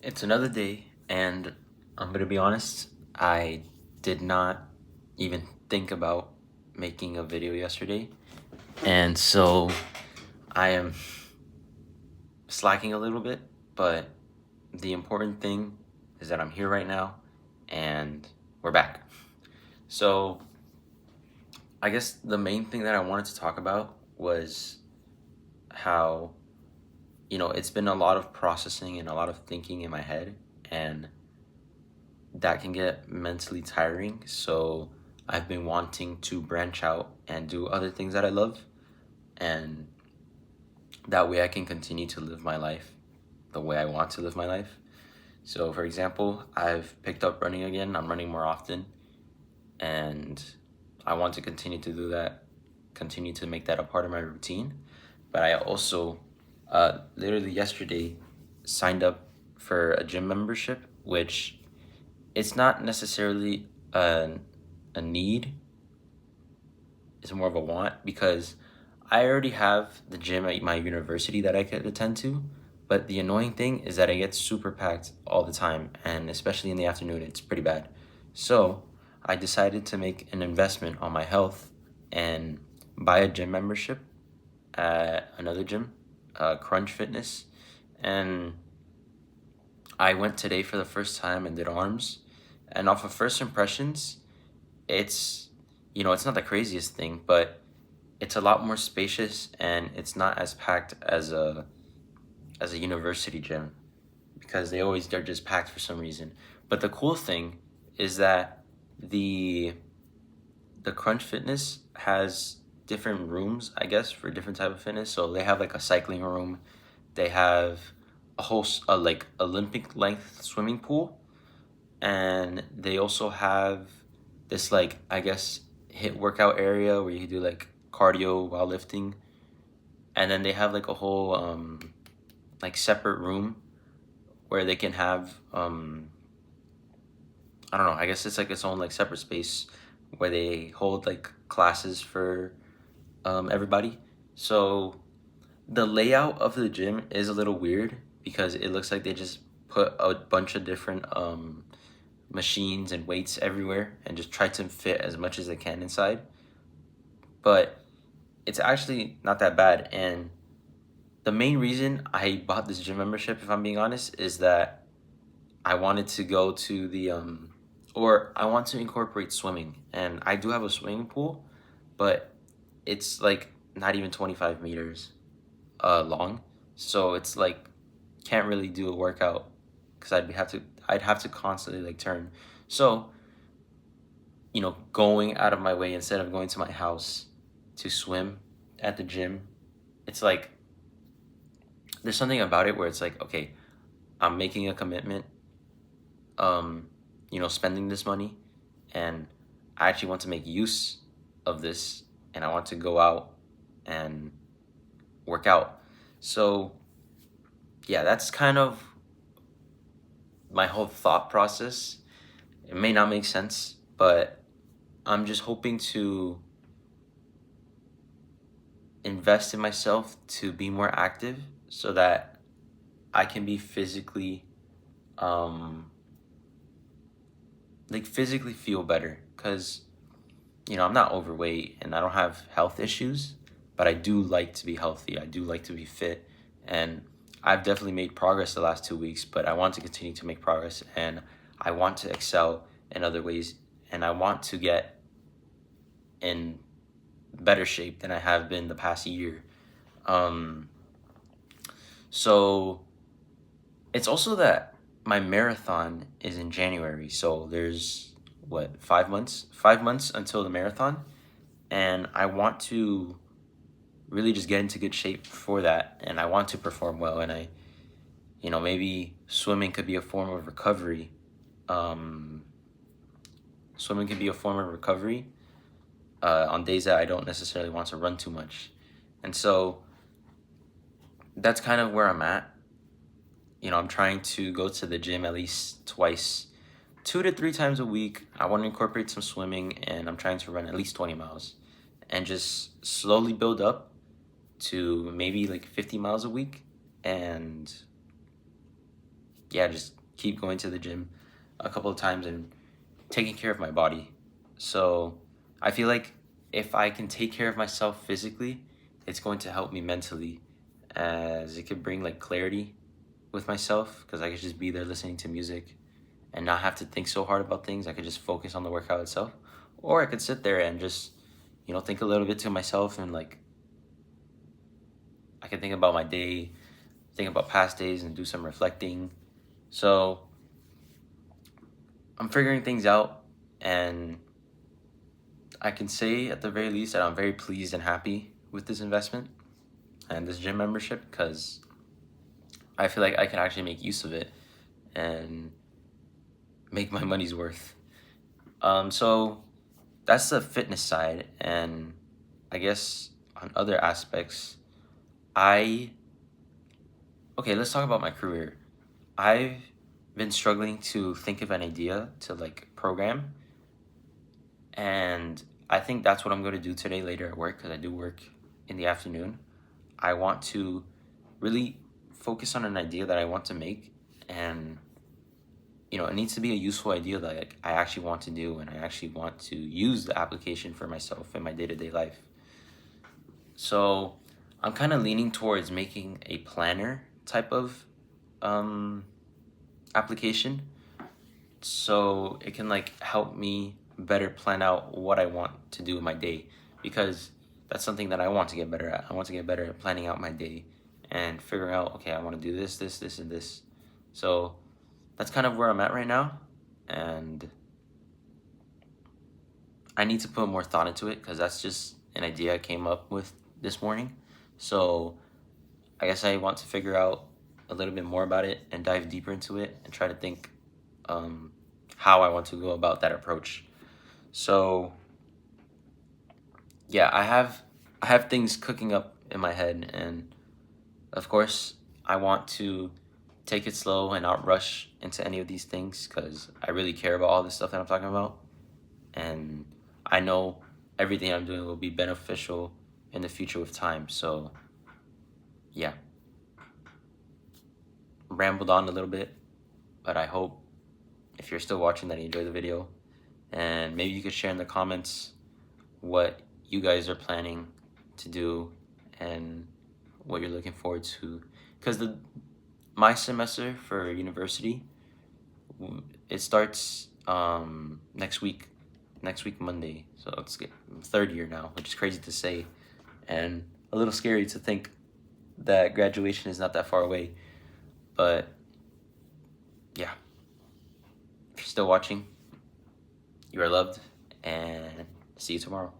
It's another day, and I'm gonna be honest, I did not even think about making a video yesterday, and so I am slacking a little bit, but the important thing is that I'm here right now, and we're back. So, I guess the main thing that I wanted to talk about was how, it's been a lot of processing and a lot of thinking in my head, and that can get mentally tiring. So I've been wanting to branch out and do other things that I love. And that way I can continue to live my life the way I want to live my life. So, for example, I've picked up running again. I'm running more often. And I want to continue to do that, continue to make that a part of my routine. But I also, literally yesterday, signed up for a gym membership, which it's not necessarily a need, it's more of a want because I already have the gym at my university that I could attend to. But the annoying thing is that I get super packed all the time, and especially in the afternoon, it's pretty bad. So I decided to make an investment on my health and buy a gym membership at another gym, Crunch Fitness. And I went today for the first time and did arms. And off of first impressions, it's it's not the craziest thing, but it's a lot more spacious and it's not as packed as a university gym because they're just packed for some reason. But the cool thing is that the the Crunch Fitness has different rooms, I guess, for different type of fitness. So they have like a cycling room, they have a like Olympic length swimming pool, and they also have this, like, I guess, hit workout area where you do like cardio while lifting. And then they have like a whole like separate room where they can have I don't know, I guess it's like its own like separate space where they hold like classes for everybody. So the layout of the gym is a little weird because it looks like they just put a bunch of different machines and weights everywhere and just try to fit as much as they can inside. But it's actually not that bad. And the main reason I bought this gym membership, if I'm being honest, is that I wanted to go to or I want to incorporate swimming. And I do have a swimming pool, but it's like not even 25 meters long. So it's like, can't really do a workout because I'd have to constantly like turn. So, going out of my way instead of going to my house to swim at the gym, it's like there's something about it where it's like, okay, I'm making a commitment, spending this money, and I actually want to make use of this, and I want to go out and work out. So, yeah, that's kind of my whole thought process. It may not make sense, but I'm just hoping to invest in myself to be more active so that I can be um, physically feel better. Because, I'm not overweight and I don't have health issues, but I do like to be healthy. I do like to be fit. And I've definitely made progress the last 2 weeks, but I want to continue to make progress and I want to excel in other ways. And I want to get in better shape than I have been the past year. Um, so it's also that my marathon is in January. So there's what, 5 months? 5 months until the marathon. And I want to really just get into good shape for that. And I want to perform well. And maybe swimming could be a form of recovery. Um, Swimming can be a form of recovery on days that I don't necessarily want to run too much. And so that's kind of where I'm at. I'm trying to go to the gym at least twice, 2 to 3 times a week. I want to incorporate some swimming, and I'm trying to run at least 20 miles and just slowly build up to maybe like 50 miles a week. And yeah, just keep going to the gym a couple of times and taking care of my body. So I feel like if I can take care of myself physically, it's going to help me mentally, as it could bring like clarity with myself, because I could just be there listening to music and not have to think so hard about things. I could just focus on the workout itself. Or I could sit there and just, think a little bit to myself, and like I could think about my day, think about past days, and do some reflecting. So I'm figuring things out, and I can say at the very least that I'm very pleased and happy with this investment and this gym membership, because I feel like I can actually make use of it and make my money's worth. So that's the fitness side, and I guess on other aspects, I okay, let's talk about my career. I've been struggling to think of an idea to like program, and I think that's what I'm going to do today later at work, because I do work in the afternoon. I want to really focus on an idea that I want to make, and it needs to be a useful idea that like, I actually want to do, and I actually want to use the application for myself in my day-to-day life. So I'm kind of leaning towards making a planner type of um, application, so it can like help me better plan out what I want to do in my day, because that's something that I want to get better at. I want to get better at planning out my day and figuring out, okay, I want to do this, and this. So that's kind of where I'm at right now, and I need to put more thought into it, because that's just an idea I came up with this morning. So I guess I want to figure out a little bit more about it and dive deeper into it and try to think um, how I want to go about that approach. So yeah, I have things cooking up in my head, and of course I want to take it slow and not rush into any of these things, because I really care about all this stuff that I'm talking about, and I know everything I'm doing will be beneficial in the future with time. So yeah, rambled on a little bit, but I hope if you're still watching that you enjoy the video, and maybe you could share in the comments what you guys are planning to do and what you're looking forward to, because my semester for university, it starts next week Monday. So it's third year now, which is crazy to say, and a little scary to think that graduation is not that far away. But yeah, if you're still watching, you are loved, and see you tomorrow.